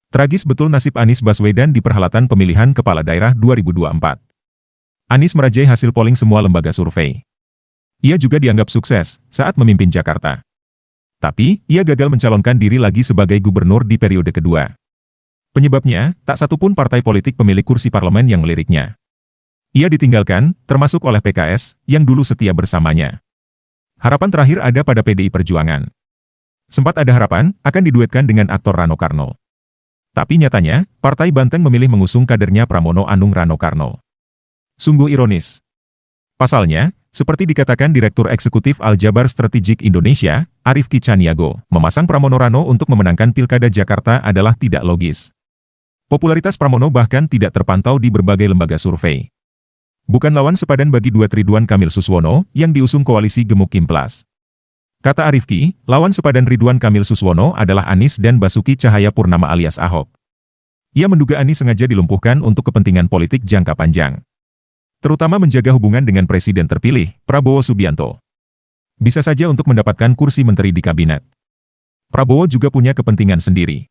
Tragis betul nasib Anies Baswedan di perhelatan pemilihan kepala daerah 2024. Anies merajai hasil polling semua lembaga survei. Ia juga dianggap sukses saat memimpin Jakarta. Tapi, ia gagal mencalonkan diri lagi sebagai gubernur di periode kedua. Penyebabnya, tak satupun partai politik pemilik kursi parlemen yang meliriknya. Ia ditinggalkan, termasuk oleh PKS, yang dulu setia bersamanya. Harapan terakhir ada pada PDI Perjuangan. Sempat ada harapan, akan diduetkan dengan aktor Rano Karno. Tapi nyatanya, Partai Banteng memilih mengusung kadernya Pramono Anung Rano Karno. Sungguh ironis. Pasalnya, seperti dikatakan Direktur Eksekutif Aljabar Strategik Indonesia, Arief Ki Caniago, memasang Pramono Rano untuk memenangkan Pilkada Jakarta adalah tidak logis. Popularitas Pramono bahkan tidak terpantau di berbagai lembaga survei. Bukan lawan sepadan bagi duet Ridwan Kamil Suswono, yang diusung koalisi Gemuk Kimplas. Kata Arief Ki, lawan sepadan Ridwan Kamil Suswono adalah Anies dan Basuki Cahayapurnama alias Ahok. Ia menduga Anies sengaja dilumpuhkan untuk kepentingan politik jangka panjang. Terutama menjaga hubungan dengan Presiden terpilih, Prabowo Subianto. Bisa saja untuk mendapatkan kursi menteri di kabinet. Prabowo juga punya kepentingan sendiri.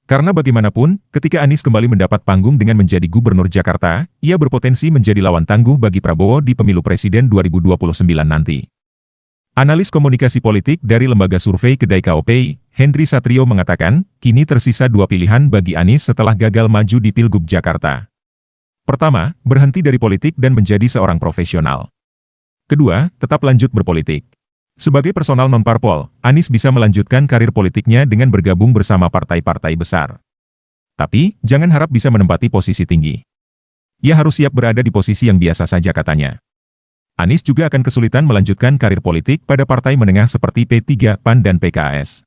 Karena bagaimanapun, ketika Anies kembali mendapat panggung dengan menjadi gubernur Jakarta, ia berpotensi menjadi lawan tangguh bagi Prabowo di pemilu presiden 2029 nanti. Analis komunikasi politik dari lembaga survei Kedai KOP, Hendri Satrio mengatakan, kini tersisa dua pilihan bagi Anies setelah gagal maju di Pilgub Jakarta. Pertama, berhenti dari politik dan menjadi seorang profesional. Kedua, tetap lanjut berpolitik. Sebagai personal non-parpol, Anies bisa melanjutkan karir politiknya dengan bergabung bersama partai-partai besar. Tapi, jangan harap bisa menempati posisi tinggi. Ia harus siap berada di posisi yang biasa saja katanya. Anies juga akan kesulitan melanjutkan karir politik pada partai menengah seperti P3, PAN dan PKS.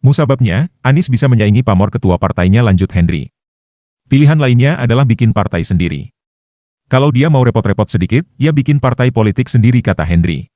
Musababnya, Anies bisa menyaingi pamor ketua partainya Lanjut Henry. Pilihan lainnya adalah bikin partai sendiri. Kalau dia mau repot-repot sedikit, ya bikin partai politik sendiri kata Henry.